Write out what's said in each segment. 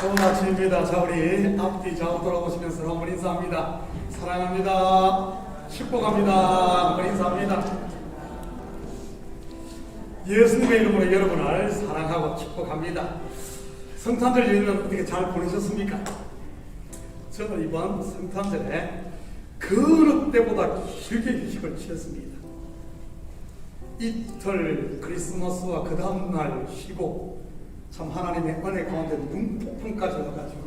좋은 아침입니다. 자, 우리 앞뒤 좌우 돌아보시면서 한번 인사합니다. 사랑합니다. 축복합니다. 한번 인사합니다. 예수님의 이름으로 여러분을 사랑하고 축복합니다. 성탄절 연휴는 어떻게 잘 보내셨습니까? 저는 이번 성탄절에 그 어느 때보다 길게 휴식을 취했습니다. 이틀 크리스마스와 그 다음날 쉬고 참 하나님의 은혜 가운데 눈폭풍까지 와가지고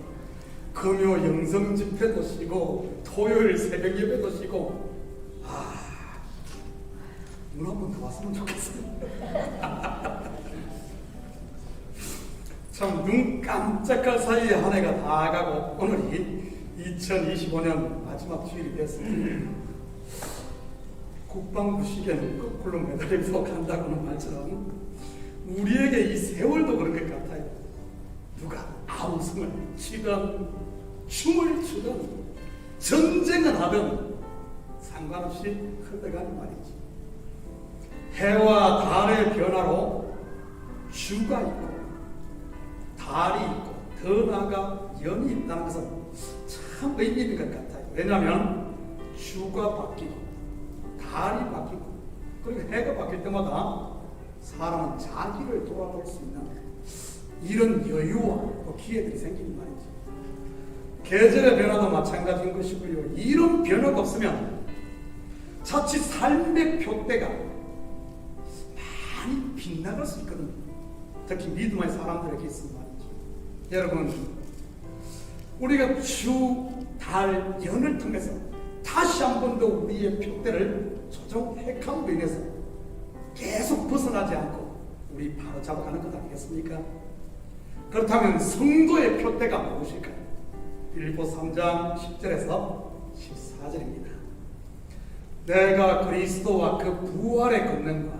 금요 영성 집회도 쉬고 토요일 새벽 예배도 쉬고 눈 한 번 더 왔으면 좋겠어요. 참 눈 깜짝할 사이에 한 해가 다 가고 오늘이 2025년 마지막 주일이 됐습니다. 국방부 시계는 거꾸로 매달리고 간다고는 말처럼 우리에게 이 세월도 그런 것 같아요. 누가 아우성을 치든 춤을 추든 전쟁을 하든 상관없이 흘러가는 말이지. 해와 달의 변화로 주가 있고 달이 있고 더 나아가 연이 있다는 것은 참 의미 있는 것 같아요. 왜냐하면 주가 바뀌고 달이 바뀌고 그리고 해가 바뀔 때마다 사람은 자기를 돌아볼 수 있는 이런 여유와 또 기회들이 생기는 말이지. 계절의 변화도 마찬가지인 것이고요. 이런 변화가 없으면 자칫 삶의 표대가 많이 빗나갈 수 있거든요. 특히 믿음의 사람들에게 있으면 말이죠. 여러분, 우리가 주, 달, 연을 통해서 다시 한 번 더 우리의 표대를 조정해감으로 인해서 계속 벗어나지 않고 우리 바로 잡아가는 것 아니겠습니까? 그렇다면 성도의 표대가 무엇일까요? 빌립보 3장 10절에서 14절입니다. 내가 그리스도와 그 부활의 권능과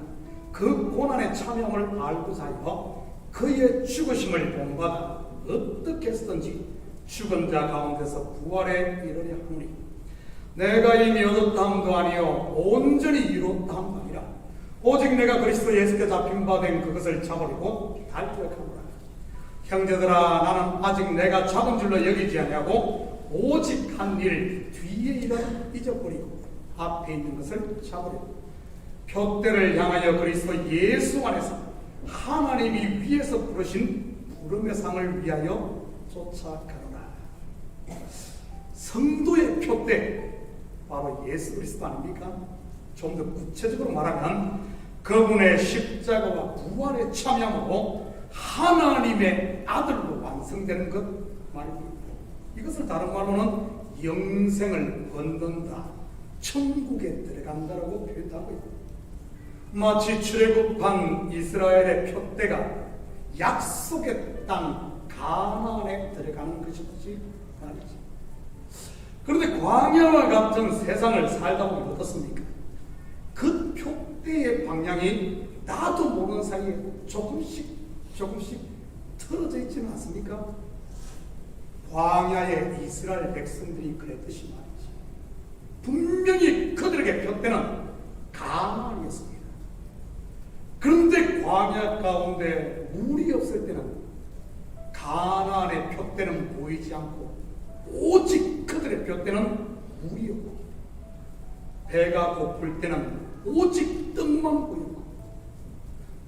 그 고난의 참여를 알고자 하여 그의 죽으심을 본받아 어떻게 했든지 죽은 자 가운데서 부활에 이르려 하노니 내가 이미 얻었다 함도 아니요 온전히 이뤘다 함도 아니라 오직 내가 그리스도 예수께 잡힌 바 된 그것을 잡으려고 달려가노라. 형제들아, 나는 아직 내가 잡은 줄로 여기지 아니하고 오직 한 일 뒤에 일을 잊어버리고 앞에 있는 것을 잡으려고 표대를 향하여 그리스도 예수 안에서 하나님이 위에서 부르신 부름의 상을 위하여 쫓아가노라. 성도의 표대 바로 예수 그리스도 아닙니까? 좀 더 구체적으로 말하면 그분의 십자가와 부활에 참여함으로 하나님의 아들로 완성되는 것 말입니다. 이것을 다른 말로는 영생을 얻는다, 천국에 들어간다라고 표현하고 있습니다. 마치 출애굽한 이스라엘의 표대가 약속의 땅 가나안에 들어가는 것이지 말이지. 그런데 광야와 같은 세상을 살다 보면 어떻습니까? 그 표대의 방향이 나도 모르는 사이에 조금씩 틀어져 있지는 않습니까? 광야의 이스라엘 백성들이 그랬듯이 말이지. 분명히 그들에게 표대는 가나안이었습니다. 그런데 광야 가운데 물이 없을 때는 가나안의 표대는 보이지 않고 오직 그들의 표대는 물이었고 배가 고플 때는 오직 떡만 보였고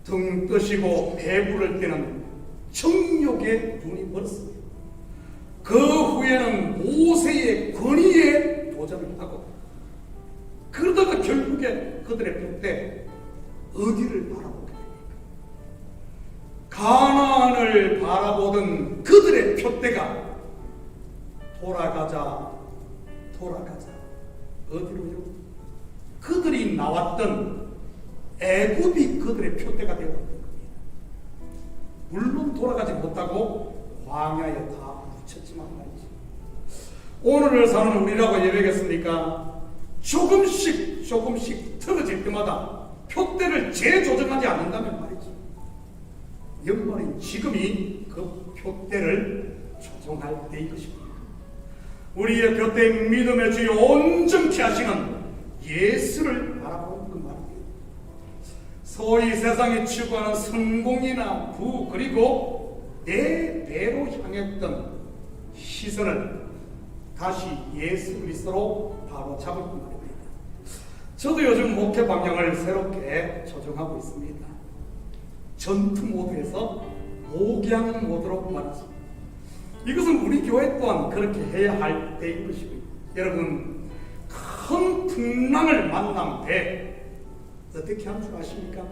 등 뜨시고 배부를 때는 정욕의 눈이 멀었습니다. 그 후에는 모세의 권위에 도전을 하고 그러다가 결국에 그들의 표대 어디를 바라보게 됩니까? 가나안을 바라보던 그들의 표대가 돌아가자 어디로요? 그들이 나왔던 애굽이 그들의 표대가 되었던 겁니다. 물론 돌아가지 못하고 광야에 다 묻혔지만 말이지. 오늘을 사는 우리라고 예배겠습니까? 조금씩 틀어질 때마다 표대를 재조정하지 않는다면 말이지. 연말인 지금이 그 표대를 조정할 때인 것입니다. 우리의 표대 믿음의 주여 온전케 하시는 예수를 바라보는 그 말입니다. 소위 세상이 추구하는 성공이나 부 그리고 내 배로 향했던 시선을 다시 예수 그리스도로 바로 잡을 뿐입니다. 저도 요즘 목회 방향을 새롭게 조정하고 있습니다. 전투 모드에서 목양 모드로 말하죠. 이것은 우리 교회 또한 그렇게 해야 할 때인 것이고요. 여러분, 큰 풍랑을 만난 배 어떻게 하는 줄 아십니까?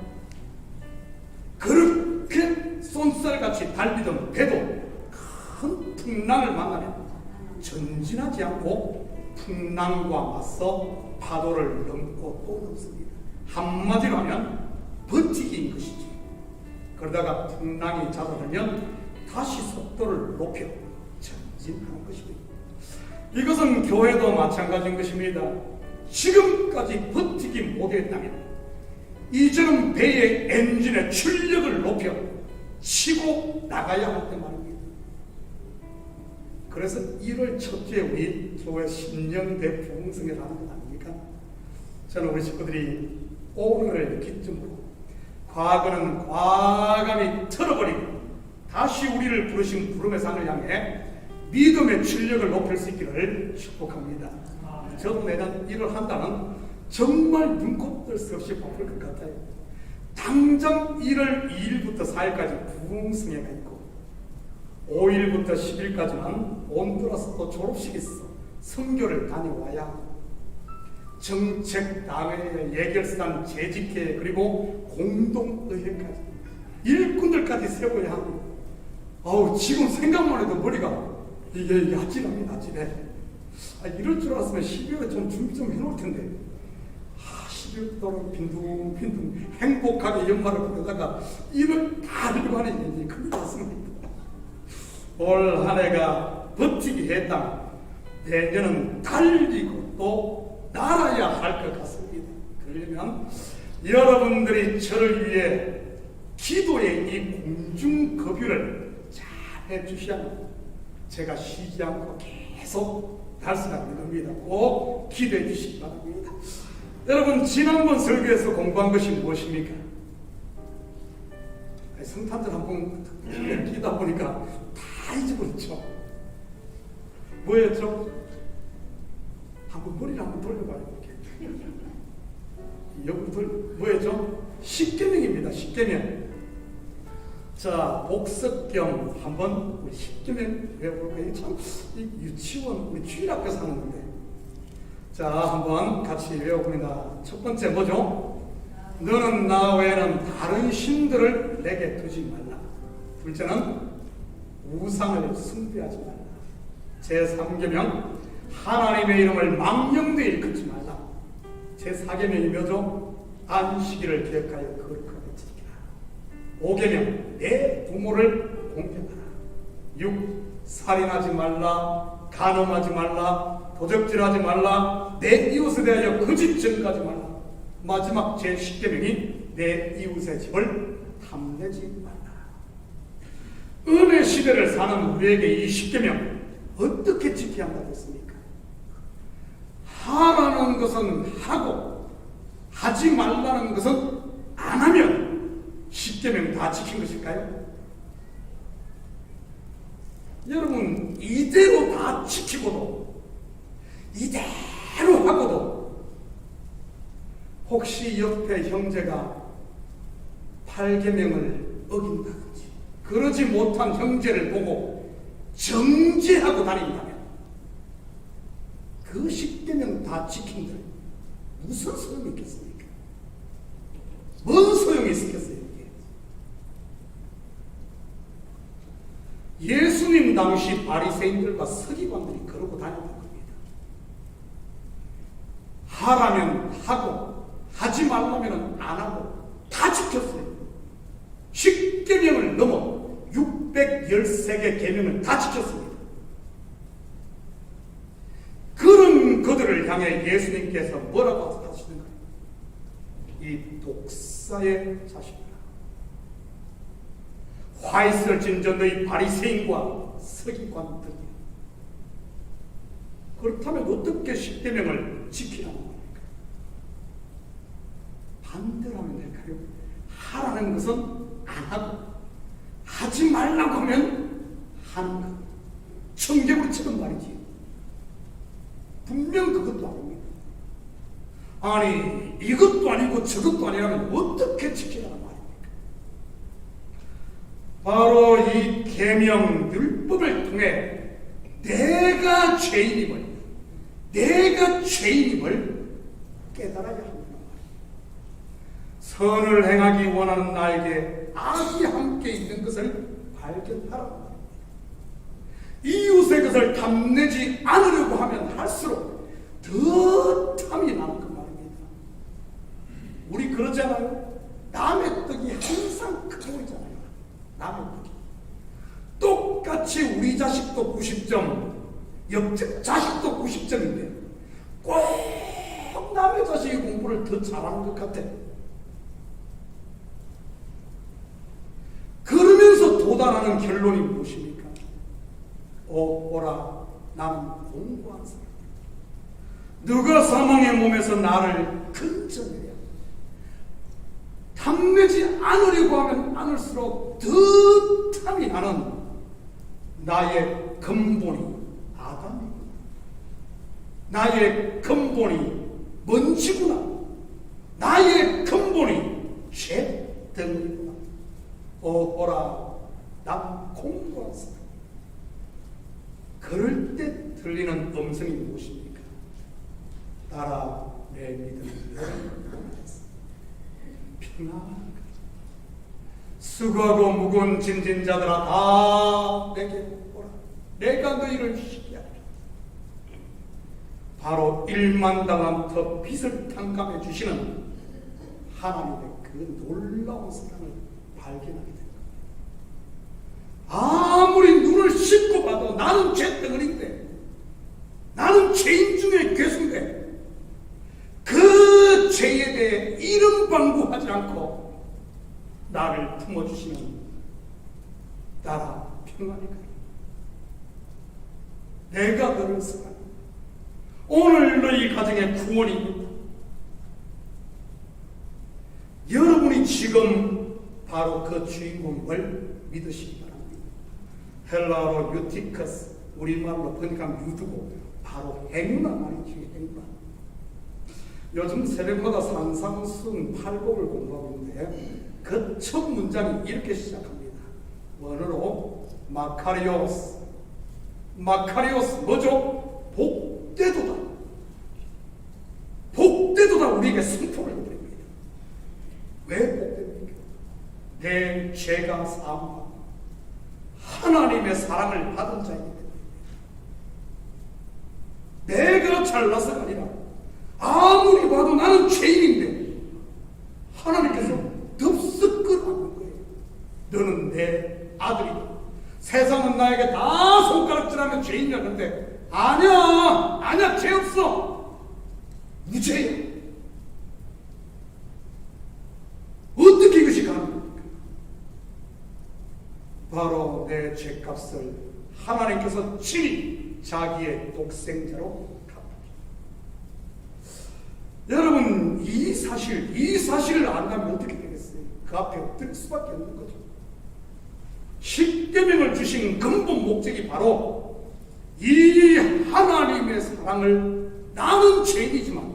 그렇게 쏜살같이 달리던 배도 큰 풍랑을 만나면 전진하지 않고 풍랑과 맞서 파도를 넘고 또 넘습니다. 한마디로 하면 버티기인 것이지. 그러다가 풍랑이 잦아들면 다시 속도를 높여 전진하는 것입니다. 이것은 교회도 마찬가지인 것입니다. 지금까지 버티기 못했다면 이제는 배의 엔진의 출력을 높여 치고 나가야 할 때 말입니다. 그래서 1월 첫째 우리 교회 신년대 부흥성회를 하는 것 아닙니까? 저는 우리 식구들이 오늘을 기점으로 과거는 과감히 털어버리고 다시 우리를 부르신 부름의 산을 향해 믿음의 출력을 높일 수 있기를 축복합니다. 저도 내년 일을 한다는 정말 눈코 뜰 수 없이 바쁠 것 같아요. 당장 1월 2일부터 4일까지 부흥성회가 있고 5일부터 10일까지는 온두라스 또 졸업식이 있어 선교를 다녀와야 하고 정책, 당회, 예결산, 재직회 그리고 공동의회까지 일꾼들까지 세워야 하고 지금 생각만 해도 머리가 이게 아찔합니다. 아찔해. 이럴 줄 알았으면 12월에 좀 준비 좀 해놓을 텐데 12월 동안 빈둥빈둥 행복하게 연말을 보내다가 일을 다 하려고 하는 일이 큰일 났습니다. 올 한 해가 버티기 했다. 내년은 달리고 또 날아야 할 것 같습니다. 그러려면 여러분들이 저를 위해 기도의 이 공중급유를 잘 해주셔야 합니다. 제가 쉬지 않고 계속 달성하게 됩니다. 꼭 기도해 주시기 바랍니다. 여러분, 지난번 설교에서 공부한 것이 무엇입니까? 성탄절 한번 기다 보니까 다 잊어버렸죠. 뭐였죠? 한번 머리를 한번 돌려봐요. 뭐였죠? 십계명입니다. 십계명. 자, 복습경 한번 우리 십계명 외워볼까요? 참 유치원 우리 주일학교 사는데. 자, 한번 같이 외워봅니다. 첫 번째 뭐죠? 너는 나 외에는 다른 신들을 내게 두지 말라. 둘째는 우상을 숭배하지 말라. 제3계명 하나님의 이름을 망령되이 일컫지 말라. 제4계명이 뭐죠? 안식일을 기억하여 거룩하게 지키라. 5계명 내 부모를 공경하라. 6. 살인하지 말라. 간음하지 말라. 도적질하지 말라. 내 이웃에 대하여 거짓 증거하지 말라. 마지막 제10계명이 내 이웃의 집을 탐내지 말라. 은혜 시대를 사는 우리에게 이 10계명 어떻게 지켜야 한다고 했습니까? 하라는 것은 하고 하지 말라는 것은 안 하면 10계명 다 지킨 것일까요? 여러분, 이대로 다 지키고도 이대로 하고도 혹시 옆에 형제가 8계명을 어긴다든지 그러지 못한 형제를 보고 정죄하고 다닌다면 그 10계명 다 지킨들 무슨 소용이 있겠습니까? 뭔 소용이 있겠어요? 예수님 당시 바리새인들과 서기관들이 그러고 다녔던 겁니다. 하라면 하고 하지 말라면 안 하고 다 지켰어요. 10계명을 넘어 613개 계명을 다 지켰습니다. 그런 그들을 향해 예수님께서 뭐라고 하시는가요? 이 독사의 자식이라. 화 있을 진저 너희 바리새인과 서기관들이. 그렇다면 어떻게 10계명을 지키라는 겁니까? 반대로 하면 될까요? 하라는 것은 안 하고 하지 말라고 하면 하는 거. 청개구리처럼 말이지. 분명 그것도 아닙니다. 아니 이것도 아니고 저것도 아니라면 어떻게 지키라는 말입니까? 바로 이 계명 율법을 통해 내가 죄인임을 깨달아야 합니다. 선을 행하기 원하는 나에게 악이 함께 있는 것을 발견하라고 합니다. 이웃의 것을 탐내지 않으려고 하면 할수록 더 탐이 나는 그 말입니다. 우리 그러잖아요. 남의 떡이 항상 크게 보이잖아요. 남의 떡이. 똑같이 우리 자식도 90점, 옆집 자식도 90점인데 꼭 남의 자식이 공부를 더 잘하는 것 같아. 그러면서 도달하는 결론이 무엇입니까? 오라 나는 공부한 사람. 누가 사망의 몸에서 나를 건져내랴. 탐내지 않으려고 하면 않을수록 더 탐이 나는 나의 근본이 아담이구나. 나의 근본이 먼지구나. 나의 근본이 죄 덩어리구나. 오라 난 공부한 사람. 그럴 때 들리는 음성이 무엇입니까? 따라 내 믿음을 원하겠어. 평안한 것. 수고하고 무거운 짐진 자들아 다 내게 오라. 내가 너희를 쉬게 하리라. 바로 1만 달란트 빚을 탕감해 주시는 하나님의 그 놀라운 사랑을 발견하게 됩니다. 아무리 눈을 씻고 봐도 나는 죄덩어리인데, 나는 죄인 중에 괴수인데, 그 죄에 대해 이름방구하지 않고 나를 품어주시는 나라 평안히 가라. 내가 너를 사랑한다. 오늘 너희 가정의 구원입니다. 여러분이 지금 바로 그 주인공을 믿으시기 바랍니다. 헬라어로 유티커스, 우리말로 번역하면 유두고 바로 행운아 말이지. 행운아. 요즘 새벽마다 산상순 8곡을 공부하고 있는데 그 첫 문장이 이렇게 시작합니다. 원어로 마카리오스. 마카리오스 뭐죠? 복되도다. 복되도다 우리에게 선포를 해드립니다. 왜 복됩니까? 내 죄가 사함하고 하나님의 사랑을 받은 자이기 때문에. 내가 잘나서가 아니라 아무리 봐도 나는 죄인인데 하나님께서 덥석 끌어안는 거예요. 너는 내 아들이다. 세상은 나에게 다 손가락질하면 죄인이라는데 아니야 죄 없어. 무죄야. 어떻게 이것이 가능합니까? 바로 내 죄값을 하나님께서 친히 자기의 독생자로 갚으셨습니다. 여러분 이 사실을 안다면 어떻게 되겠어요? 그 앞에 엎드릴 수밖에 없는 거죠. 십계명을 주신 근본 목적이 바로 이 하나님의 사랑을, 나는 죄인이지만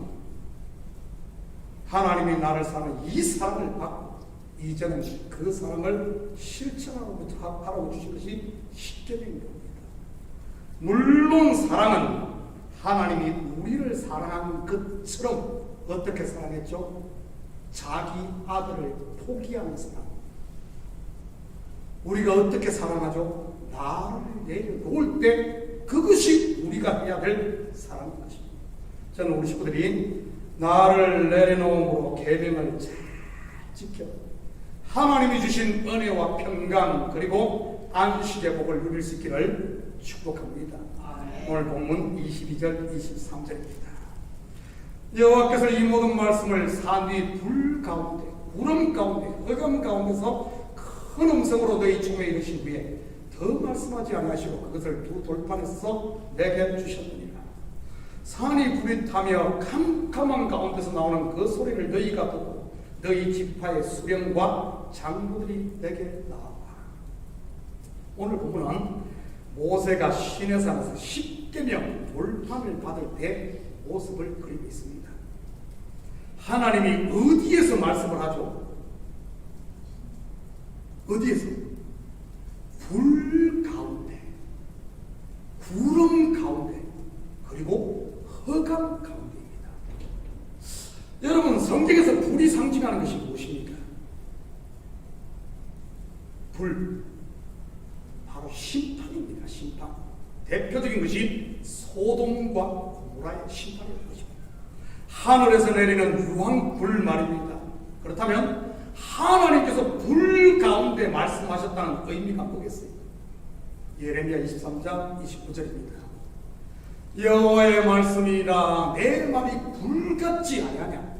하나님이 나를 사랑하는 이 사랑을 받고 이제는 그 사랑을 실천하라고 주신 것이 십계명인 겁니다. 물론 사랑은 하나님이 우리를 사랑한 것처럼 어떻게 사랑했죠? 자기 아들을 포기하는 사랑. 우리가 어떻게 사랑하죠? 나를 내려놓을 때 그것이 우리가 해야 될 사랑인 것입니다. 저는 우리 식구들이 나를 내려놓음으로 계명을 잘 지켜 하나님이 주신 은혜와 평강 그리고 안식의 복을 누릴 수 있기를 축복합니다. 오늘 본문 22절 23절입니다. 여호와께서 이 모든 말씀을 산 위 불 가운데 구름 가운데 흑암 가운데서 큰 음성으로 너희 총에 이르신 후에 더 말씀하지 아니하시고 그것을 두 돌판에서 내게 주셨느니라. 산이 불이 타며 캄캄한 가운데서 나오는 그 소리를 너희가 듣고 너희 지파의 수령과 장로들이 내게 나와. 오늘 보면은 모세가 시내산에서 십계명 돌판을 받을 때 모습을 그리고 있습니다. 하나님이 어디에서 말씀을 하죠? 어디에서? 불 가운데, 구름 가운데, 그리고 흑암 가운데입니다. 여러분, 성경에서 불이 상징하는 것이 무엇입니까? 불, 바로 심판입니다. 심판. 대표적인 것이 소돔과 고모라의 심판이라는 것입니다. 하늘에서 내리는 유황불 말입니다. 그렇다면 하나님께서 불 가운데 말씀하셨다는 의미가 뭐겠어요? 예레미야 23장 29절입니다. 여호와의 말씀이라 내 말이 불같지 아니하냐,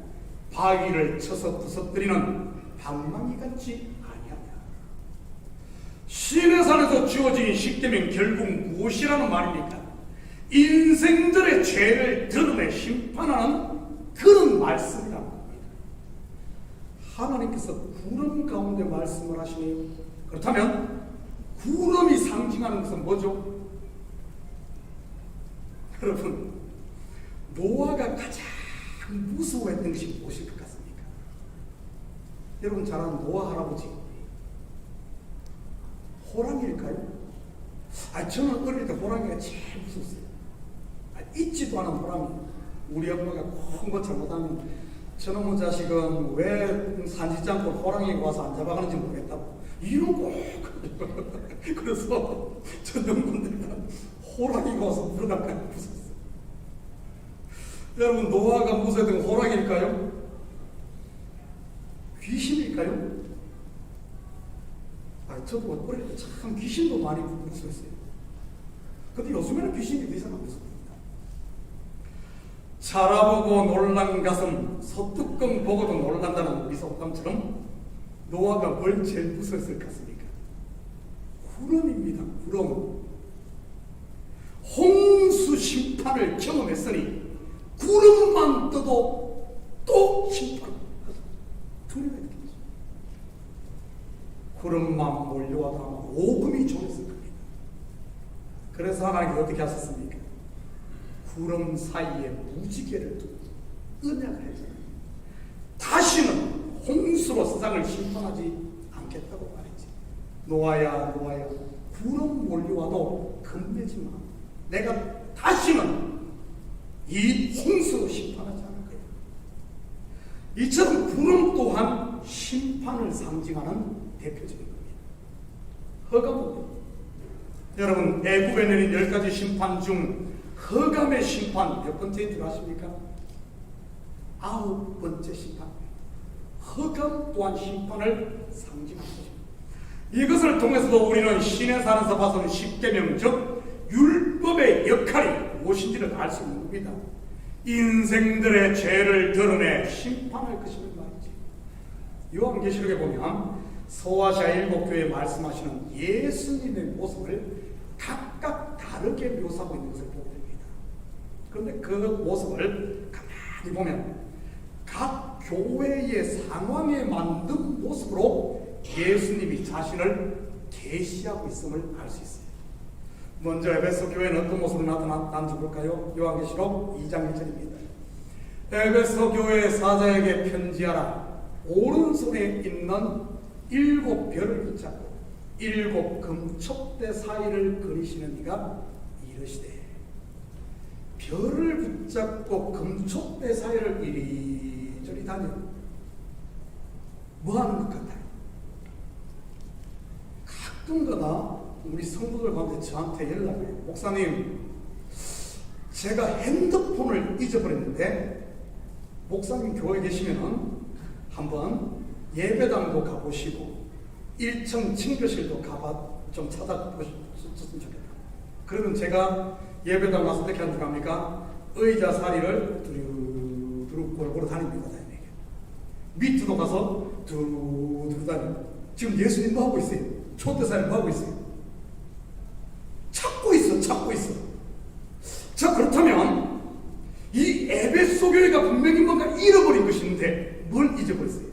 바위를 쳐서 부서뜨리는 방망이 같지 아니하냐. 시내산에서 주어진 십계명 결국 무엇이라는 말입니까? 인생들의 죄를 드러내 심판하는 그런 말씀이라는 겁니다. 하나님께서 구름 가운데 말씀을 하시네요. 그렇다면 구름이 상징하는 것은 뭐죠? 여러분, 노아가 가장 무서워했던 것이 무엇일 것 같습니까? 여러분 잘 아는 노아 할아버지, 호랑이일까요? 저는 어릴 때 호랑이가 제일 무서웠어요. 잊지도 않은 호랑이. 우리 엄마가 큰 거 잘못하면 저놈의 자식은 왜 산지장골 호랑이가 와서 안 잡아가는지 모르겠다고 이러고 그래서 저놈들가 호랑이가 와서 물어날까 무서웠어요. 여러분, 노아가 무서웠던 호랑이일까요? 귀신일까요? 저도 어릴 때 참 귀신도 많이 무서웠어요. 근데 요즘에는 귀신이 더 이상 안 무섭습니다. 자라보고 놀란 가슴, 소뚜껑 보고도 놀란다는 우리 속담처럼 노아가 뭘 제일 무서웠을 것 같습니까? 구름입니다. 구름. 홍수 심판을 경험했으니 구름만 떠도 또 심판. 두려움이 느껴졌어요. 구름만 몰려와도 아마 오금이 졸였을 겁니다. 그래서 하나님이 어떻게 하셨습니까? 구름 사이에 무지개를 두고 언약을 했잖아요. 다시는 홍수로 세상을 심판하지 않겠다고 말했지. 노아야, 노아야, 구름 몰려와도 겁내지 마. 내가 다시는 이 홍수로 심판하지 않을 거야. 이처럼 구름 또한 심판을 상징하는 대표적인 겁니다. 흑암. 여러분, 애굽에 내린 10가지 심판 중 흑암의 심판 몇 번째인 줄 아십니까? 9번째 심판. 흑암 또한 심판을 상징하는 것입니다. 이것을 통해서도 우리는 시내산에서 봐서는 십계명, 즉 율법의 역할이 무엇인지를 알 수 있는 겁니다. 인생들의 죄를 드러내 심판할 것이란 말이지. 요한계시록에 보면 소아시아 7교회에 말씀하시는 예수님의 모습을 각각 다르게 묘사하고 있는 것을 보게 됩니다. 그런데 그 모습을 가만히 보면 각 교회의 상황에 맞는 모습으로 예수님이 자신을 계시하고 있음을 알 수 있어요. 먼저 에베소 교회는 어떤 모습으로 나타났는지 볼까요? 요한계시록 2장 1절입니다. 에베소 교회 사자에게 편지하라. 오른손에 있는 7 별을 붙잡고 7 금촉대 사이를 그리시는 이가 이르시되, 별을 붙잡고 금촉대 사이를 이리저리 다녀 뭐하는 것 같아요? 가끔가다 우리 성도들 가운데 저한테 연락해요. 목사님, 제가 핸드폰을 잊어버렸는데 목사님 교회에 계시면은 한번 예배당도 가보시고 1층 친교실도 가봐 좀 찾아보셨으면 좋겠다. 그러면 제가 예배당 와서 어떻게 하는 줄 압니까? 의자 사리를 두루두루 골고루 다닙니다. 밑으로 가서 두루두루 다닙니다. 지금 예수님 뭐 하고 있어요? 초대사님 뭐 하고 있어요? 찾고 있어. 자, 그렇다면 이 에베소 교회가 분명히 뭔가 잃어버린 것인데 뭘 잊어버렸어요?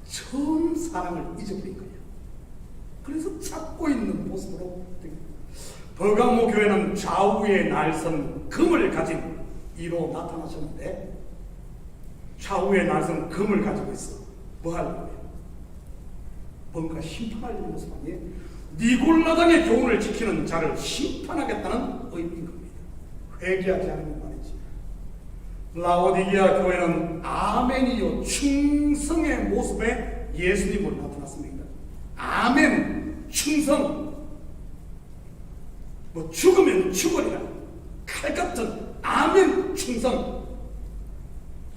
처음 사랑을 잊어버린 거예요. 그래서 찾고 버가모 교회는 좌우에 날선 금을 가진 이로 나타나셨는데, 좌우에 날선 금을 가지고 있어. 뭐 하려고 해요? 뭔가 심판할 모습 아니에요? 니골라당의 교훈을 지키는 자를 심판하겠다는 의미인 겁니다. 회개하지 않으면 말이지. 라오디게아 교회는 아멘이요 충성의 모습에 예수님을 나타났습니다. 아멘, 충성. 뭐 죽으면 죽으리라. 칼 같은 아멘, 충성.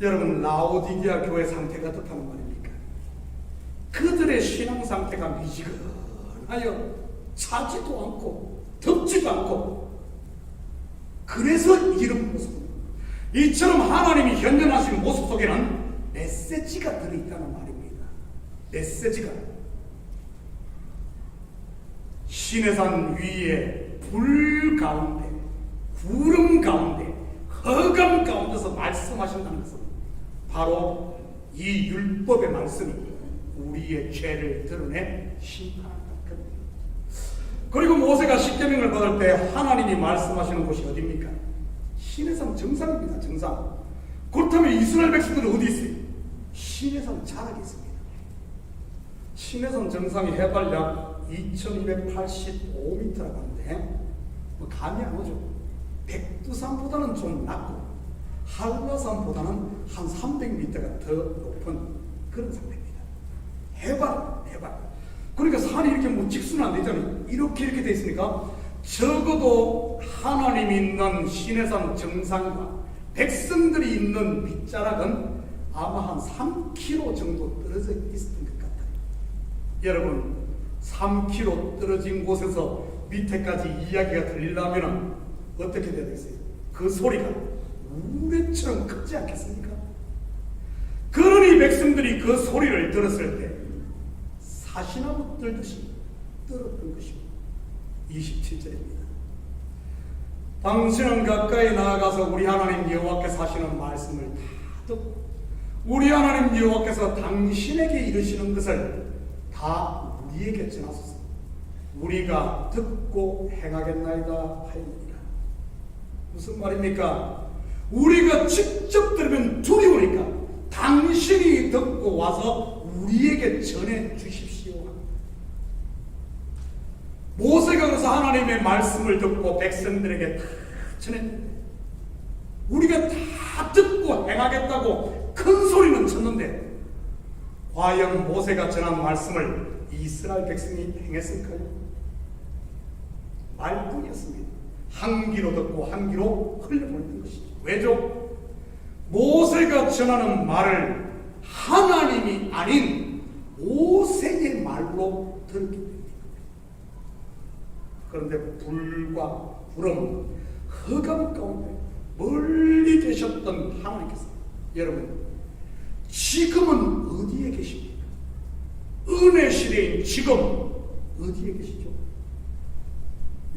여러분, 라오디게아 교회 상태가 어떻다는 말입니까? 그들의 신앙 상태가 미지근하여 차지도 않고 덥지도 않고, 그래서 이런 모습입니다. 이처럼 하나님이 현존하시는 모습 속에는 메시지가 들어있다는 말입니다. 메시지가. 시내산 위에 불 가운데, 구름 가운데, 허감 가운데서 말씀하신다는 것은 바로 이 율법의 말씀이 우리의 죄를 드러내 심판한다. 그리고 모세가 십계명을 받을 때 하나님이 말씀하시는 곳이 어디입니까? 시내산 정상입니다. 정상. 그렇다면 이스라엘 백성들은 어디 있어요? 시내산 자락에 있습니다. 시내산 정상이 해발 약 2285m라고 하는데 뭐 감이 안 오죠. 백두산보다는 좀 낮고 한라산보다는 한 300m가 더 높은 그런 상태입니다. 해발. 그러니까 산이 이렇게 뭐 직수는 안 되잖아요. 이렇게 돼 있으니까 적어도 하나님이 있는 시내산 정상과 백성들이 있는 밑자락은 아마 한 3km 정도 떨어져 있었던 것 같아요. 여러분, 3km 떨어진 곳에서 밑에까지 이야기가 들리려면 어떻게 돼야 되겠어요? 그 소리가 우레처럼 크지 않겠습니까? 그러니 백성들이 그 소리를 들었을 때 사시나무 떨듯이 떨었던 것입니다. 27절입니다. 당신은 가까이 나아가서 우리 하나님 여호와께서 하시는 말씀을 다 듣고 우리 하나님 여호와께서 당신에게 이르시는 것을 다 우리에게 전하소서. 우리가 듣고 행하겠나이다 하였느니라. 무슨 말입니까? 우리가 직접 들으면 두려우니까 당신이 듣고 와서 우리에게 전해 주십시오. 모세가 그래서 하나님의 말씀을 듣고 백성들에게 다 전했는데, 우리가 다 듣고 행하겠다고 큰 소리는 쳤는데, 과연 모세가 전한 말씀을 이스라엘 백성이 행했을까요? 말뿐이었습니다. 한 귀로 듣고 한 귀로 흘려보내는 것이죠. 왜죠? 모세가 전하는 말을 하나님이 아닌 모세의 말로 들었기 때문입니다. 그런데 불과 구름, 흑암 가운데 멀리 계셨던 하나님께서, 여러분, 지금은 어디에 계십니까? 은혜 시대인 지금 어디에 계시죠?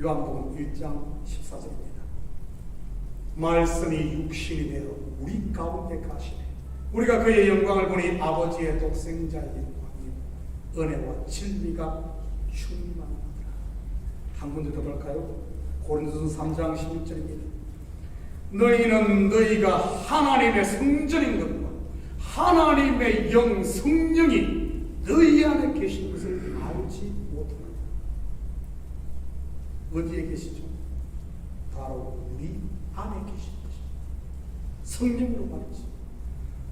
요한복음 1장 14절입니다. 말씀이 육신이 되어 우리 가운데 가시네. 우리가 그의 영광을 보니 아버지의 독생자의 영광이요 은혜와 진리가 충만하더라. 한 군데 더 볼까요? 고린도서 3장 16절입니다. 너희는 너희가 하나님의 성전인 것과 하나님의 영 성령이 너희 안에 계신 것을 알지 못합니다. 어디에 계시죠? 바로 우리 안에 계신 것입니다. 성령으로 말이죠.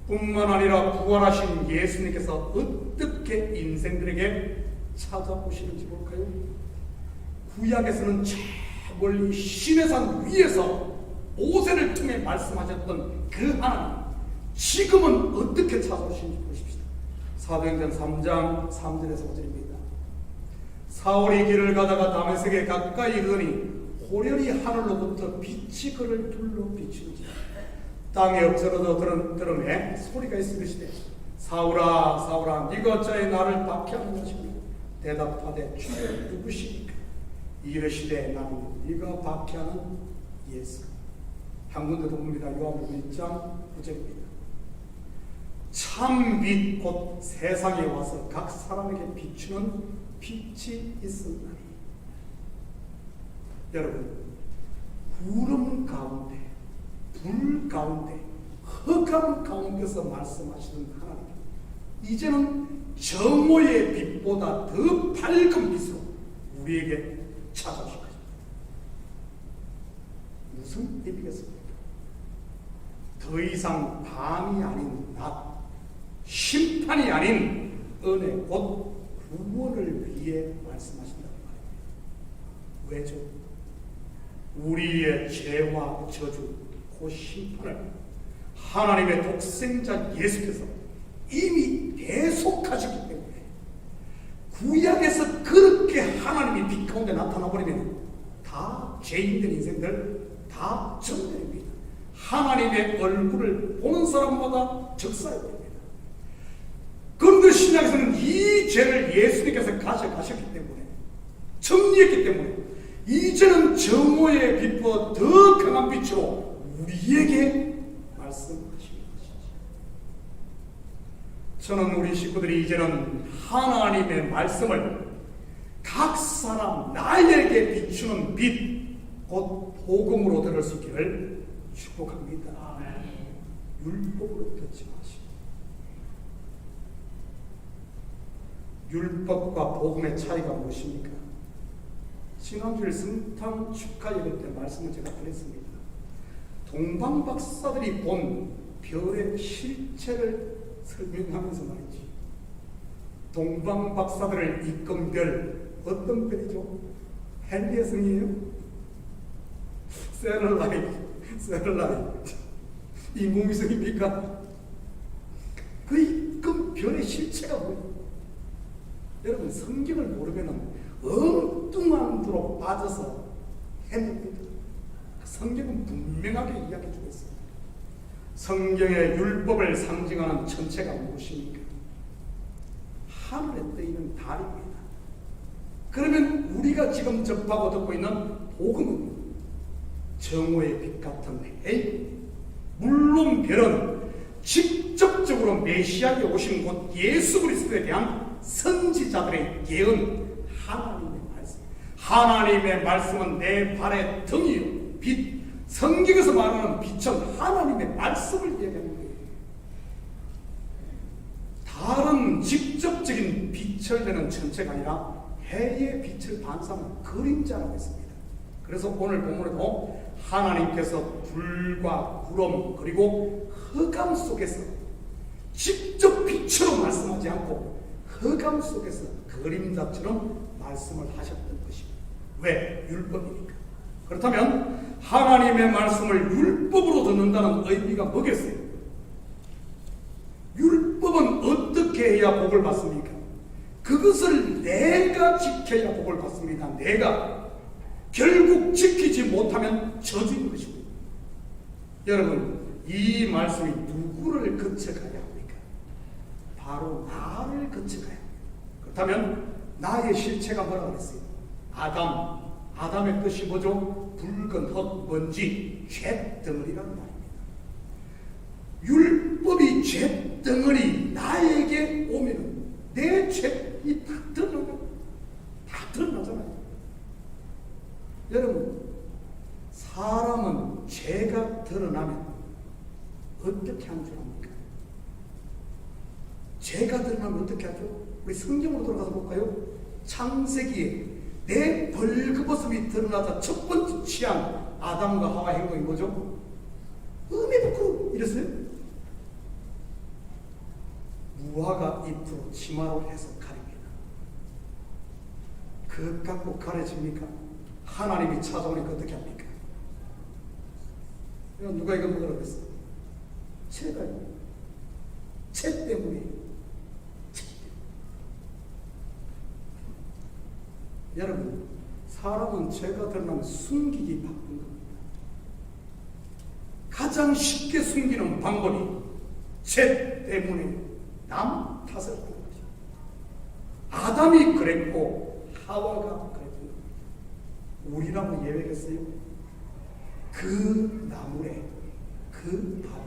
뿐만 아니라 부활하신 예수님께서 어떻게 인생들에게 찾아오시는지 볼까요? 구약에서는 저 멀리 시내산 위에서 모세를 통해 말씀하셨던 그 하나님, 지금은 어떻게 찾아오시는지 보십시다. 사도행전 3장 3절에서 5절입니다. 사울이 길을 가다가 다메섹에 가까이 이르더니 호련히 하늘로부터 빛이 그를 둘러 비추는지라. 땅에 엎드러져 들음에 소리가 있으시되 사울아 사울아 네가 어찌하여 나를 박해하는 것이며 대답하되 주는 누구시니까? 이르시되 나는 네가 박해하는 예수. 한 군데 더 봅니다. 요한복음 1장 9절입니다. 참 빛 곧 세상에 와서 각 사람에게 비추는 빛이 있었나니. 여러분, 구름 가운데, 불 가운데, 흑암 가운데서 말씀하시는 하나님, 이제는 정오의 빛보다 더 밝은 빛으로 우리에게 찾아오실 것입니다. 무슨 의미겠습니까? 더 이상 밤이 아닌 낮, 심판이 아닌 은혜, 곧 구원을 위해 말씀하신다는 말입니다. 왜죠? 우리의 죄와 저주, 그 심판을 하나님의 독생자 예수께서 이미 대속하셨기 때문에, 구약에서 그렇게 하나님이 빛 가운데 나타나버리면 다 죄인된 인생들 다 정죄입니다. 하나님의 얼굴을 보는 사람마다 적사해버립니다. 그런데 신약에서는 이 죄를 예수님께서 가져가셨기 때문에, 정리했기 때문에 이제는 정오의 빛보다 더 강한 빛으로 우리에게 말씀하시는 것이죠. 저는 우리 식구들이 이제는 하나님의 말씀을 각 사람 나에게 비추는 빛, 곧 복음으로 들을 수 있기를 축복합니다. 율법으로 듣지 마시고, 율법과 복음의 차이가 무엇입니까? 지난주에 성탄 축하 예배 때 말씀을 제가 드렸습니다. 동방 박사들이 본 별의 실체를 설명하면서 말이지, 동방 박사들을 이끈 별, 어떤 별이죠? 헨리의 성이에요? 세럴라이트 인공위성입니까? 그 이끈 별의 실체가 뭐예요? 여러분, 성경을 모르면 엉뚱한 데로 빠져서 헤맵니다. 성경은 분명하게 이야기해 주고 있습니다. 성경의 율법을 상징하는 천체가 무엇입니까? 하늘에 떠 있는 달입니다. 그러면 우리가 지금 접하고 듣고 있는 복음은 정오의 빛 같은 해. 물론 별은 직접적으로 메시아에 오신 곧 예수 그리스도에 대한 선지자들의 예언, 하나님의 말씀. 하나님의 말씀은 내 발의 등이요 빛. 성경에서 말하는 빛은 하나님의 말씀을 얘기하는 거예요. 다른 직접적인 빛을 내는 천체가 아니라 해의 빛을 반사하는 그림자라고 했습니다. 그래서 오늘 본문에도 하나님께서 불과 구름 그리고 흑암 속에서 직접 빛으로 말씀하지 않고 흑암 속에서 그림자처럼 말씀을 하셨던 것입니다. 왜? 율법이니까. 그렇다면 하나님의 말씀을 율법으로 듣는다는 의미가 뭐겠어요? 율법은 어떻게 해야 복을 받습니까? 그것을 내가 지켜야 복을 받습니다. 내가 결국 지키지 못하면 저주인 것입니다. 여러분, 이 말씀이 누구를 거쳐가야 합니까? 바로 나를 거쳐가야 합니다. 그렇다면 나의 실체가 뭐라고 그랬어요? 아담의 뜻이 뭐죠? 붉은 흙, 먼지, 쇳덩어리라는 말입니다. 율법이 쇳덩어리 나에게 오면 내 죄이 다 드러나잖아요. 여러분, 사람은 죄가 드러나면 어떻게 하는 줄 압니까? 죄가 드러나면 어떻게 하죠? 우리 성경으로 돌아가서 볼까요? 창세기에 내 벌거벗음이 드러나자 첫 번째 취한 아담과 하와 행동이 뭐죠? 음에 부끄러워 이랬어요. 무화과 잎으로 치마로 해서 가립니다. 그것 갖고 가려집니까? 하나님이 찾아오니까 어떻게 합니까? 누가 이거 먹으라고 했어? 죄가요. 죄 때문에. 여러분, 사람은 죄가 드러나면 숨기기 바쁜 겁니다. 가장 쉽게 숨기는 방법이 죄 때문에 남 탓을 하는 거죠. 아담이 그랬고 하와가 그랬고 우리라고 예외겠어요? 그 나무에 그 바위.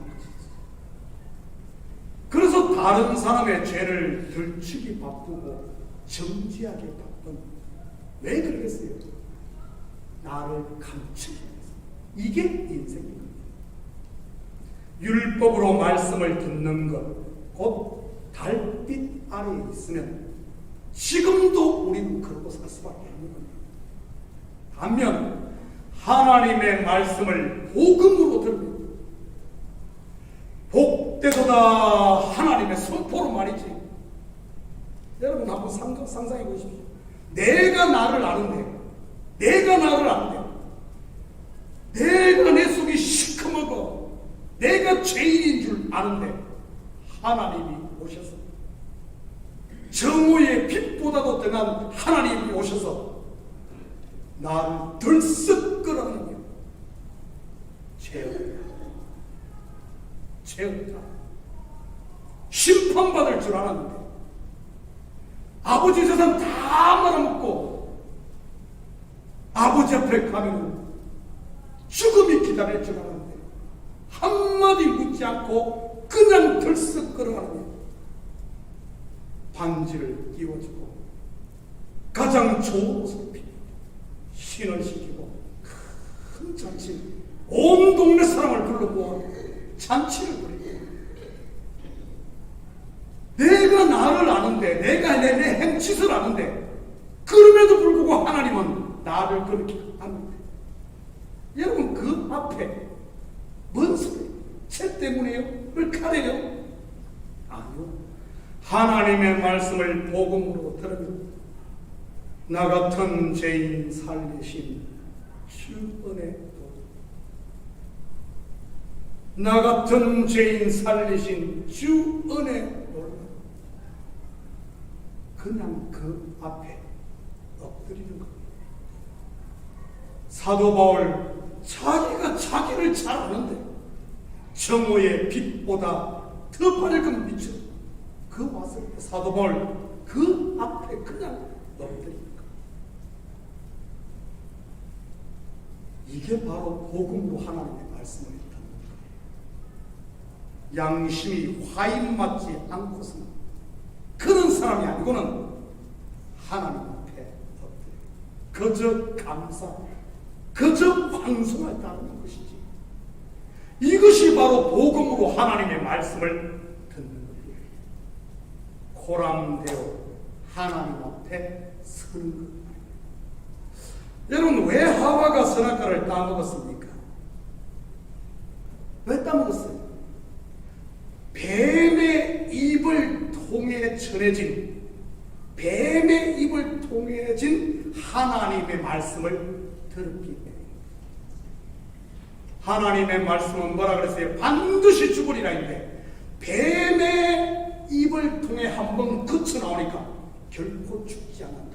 그래서 다른 사람의 죄를 들추기 바쁘고 정지하기 바쁜. 왜 그러겠어요? 나를 감추기 위해서. 이게 인생입니다. 율법으로 말씀을 듣는 것, 곧 달빛 아래에 있으면 지금도 우리는 그러고 살 수밖에 없는 겁니다. 반면 하나님의 말씀을 복음으로 들으면 복되도다 하나님의 선포로 말이지. 여러분 한번 상상해 보십시오. 내가 나를 아는데, 내가 내 속이 시커멓고 내가 죄인인 줄 아는데 하나님이 오셔서, 정오의 빛보다도 등한 하나님이 오셔서 나를 들썩 끌어내며 죄없다 심판받을 줄 알았는데 아버지 세상 다 말아먹고 아버지 앞에 가면 죽음이 기다릴 줄 알았는데 한마디 묻지 않고 그냥 들썩 끌어가며 반지를 끼워주고 가장 좋은 옷을 입히고 신을 시키고 큰 잔치, 온 동네 사람을 불러 모아 잔치를 벌이고, 내가 나를 아는데, 내가 내 행짓을 아는데, 그럼에도 불구하고 하나님은 나를 그렇게 하는데, 여러분 그 앞에 뭔 소리? 죄 때문에요? 불카래요? 아니요. 하나님의 말씀을 복음으로 들으면 나 같은 죄인 살리신 주 은혜 도로, 나 같은 죄인 살리신 주 은혜 도로, 그냥 그 앞에 엎드리는 겁니다. 사도 바울, 자기가 자기를 잘 아는데 정오의 빛보다 더 밝은 빛으로 그 왔을 때 사도 바울 그 앞에 그냥 엎드립니다. 이게 바로 복음으로 하나님의 말씀을 듣는 거예요. 양심이 화인 맞지 않고서는 그런 사람이 아니고는 하나님 앞에 엎드려 그저 감사, 그저 방송을 따르는 것이지. 이것이 바로 복음으로 하나님의 말씀을 듣는 거예요. 코람되어 하나님 앞에 서는 것. 여러분, 왜 하와가 선악과를 따먹었습니까? 왜 따먹었어요? 뱀의 입을 통해 전해진, 뱀의 입을 통해진 하나님의 말씀을 들었기 때문에. 하나님의 말씀은 뭐라 그랬어요? 반드시 죽으리라 했는데 뱀의 입을 통해 한번 거쳐 나오니까 결코 죽지 않는다.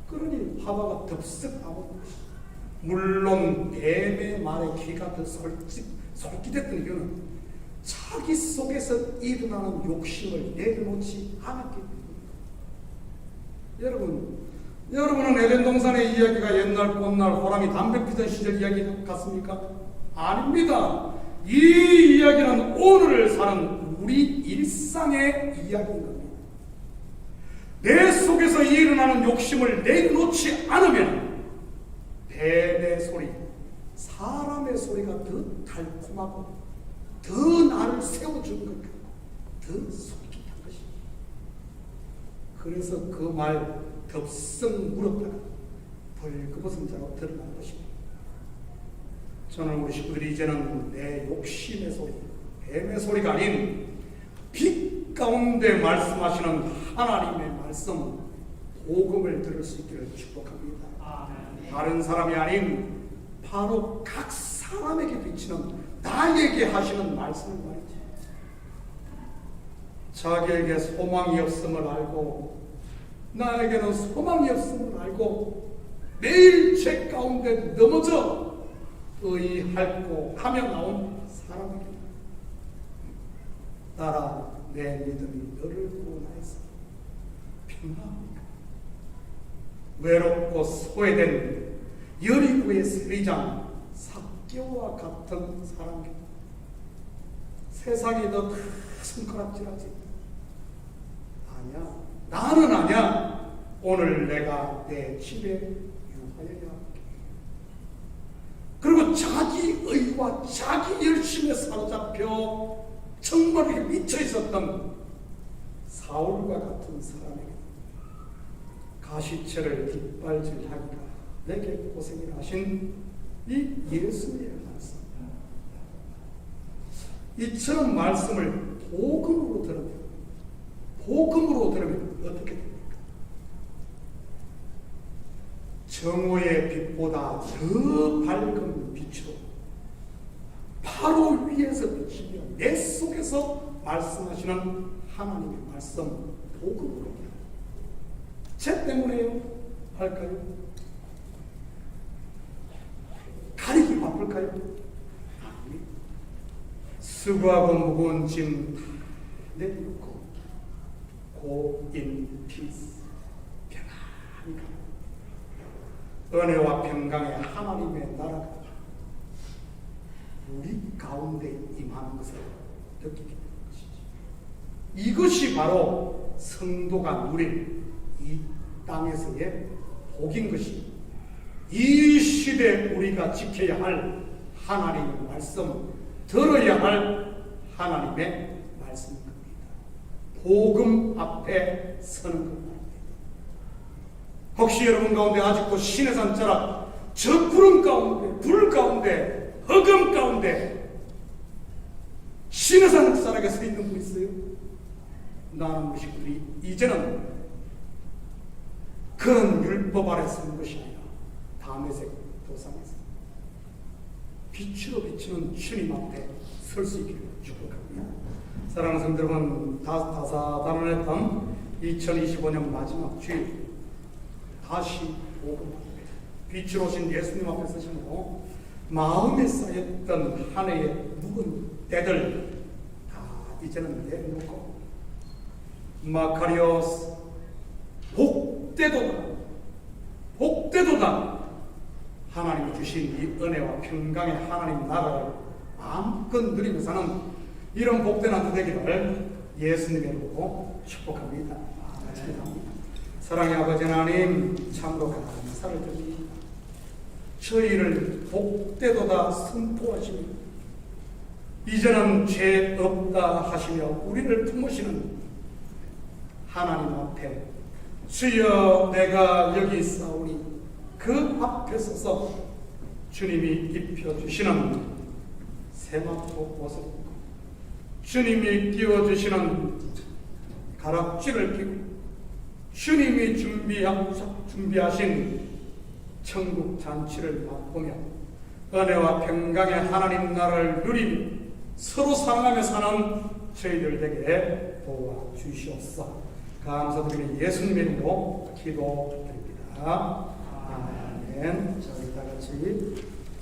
그러니 하와가 덥석하고, 물론 뱀의 말에 귀가 더 솔깃했던 이유는 자기 속에서 일어나는 욕심을 내려놓지 않았기 때문입니다. 여러분은 에덴 동산의 이야기가 옛날 꽃날 호랑이 담배 피던 시절 이야기 같습니까? 아닙니다. 이 이야기는 오늘을 사는 우리 일상의 이야기인 겁니다. 내 속에서 일어나는 욕심을 내려놓지 않으면 뱀의 소리, 사람의 소리가 더 달콤하고 더 나를 세워주는 것 같고 더 솔깃한 것입니다. 그래서 그 말 덥석 물었다가 벌거벗은 자로 드러난 것입니다. 저는 우리 식구들이 이제는 내 욕심의 소리, 뱀의 소리가 아닌 빛 가운데 말씀하시는 하나님의 말씀, 복음을 들을 수 있기를 축복합니다. 다른 사람이 아닌 바로 각 사람에게 비치는, 나에게 하시는 말씀을 말이지. 자기에게 소망이 없음을 알고 나에게는 소망이 없음을 알고 매일 죄 가운데 넘어져 의할고 하며 나온 사람에게 따라 내 믿음이 너를 구원하였으니 평안합니까? 외롭고 소외된 여리고의 세리장 삭개오와 같은 사람에게 세상이 너 다 손가락질하지. 아니야, 나는 아니야. 오늘 내가 내 집에 하여야 하게. 그리고 자기 의와 자기 열심에 사로잡혀 정말 이렇게 미쳐 있었던 사울과 같은 사람에게 가시체를 뒷발질하기가 내게 고생을 하신 이 예수님의 말씀, 이처럼 말씀을 복음으로 들으면 어떻게 됩니까? 정오의 빛보다 더 밝은 빛으로 바로 위에서 비치며 내 속에서 말씀하시는 하나님의 말씀, 복음으로. 죄 때문에요? 할까요? 가리기 바쁠까요? 아니. 수고하고 무거운 짐 내려놓고 Go in peace. 편안히 가. 은혜와 평강의 하나님의 나라가 우리 가운데 임하는 것을 느끼게 되는 것이지. 이것이 바로 성도가 누린 이 땅에서의 복인 것이, 이 시대 우리가 지켜야 할 하나님의 말씀, 들어야 할 하나님의 말씀인 겁니다. 복음 앞에 서는 겁니다. 혹시 여러분 가운데 아직도 신의 산자락 저 구름 가운데, 불 가운데, 흑암 가운데 신의 산자락에 서 있는 분 있어요? 나는 무식들이 이제는 그런 율법 아래 서는 것이 아니라 담에색 도상에서 빛으로 비치는 주님 앞에 설 수 있기를 축복합니다. 사랑하는 성도 여러분, 다사다난했던 2025년 마지막 주일, 다시 복음 앞에 빛으로 오신 예수님 앞에 서시고 마음에 쌓였던 한 해의 묵은 때들 다 이제는 내려놓고 마카리오스 복되도다 하나님이 주신 이 은혜와 평강의 하나님 나라를 마음껏 누리며 사는 이런 복된 한 주 되기를 예수님의 이름으로 축복합니다. 감사합니다. 사랑의 아버지 하나님, 참으로 감사를 드립니다. 저희를 복되도다 선포하시며 이제는 죄 없다 하시며 우리를 품으시는 하나님 앞에 주여 내가 여기 있사오니 그 앞에 서서 주님이 입혀주시는 세마포 옷을 입고 주님이 끼워주시는 가락지를 끼고 주님이 준비하신 천국 잔치를 맛보며 은혜와 평강의 하나님 나라를 누리며 서로 사랑하며 사는 저희들 되게 도와주시옵소서. 감사드리며 예수님의 이름으로 기도드립니다. 아멘. 자, 우리 다 같이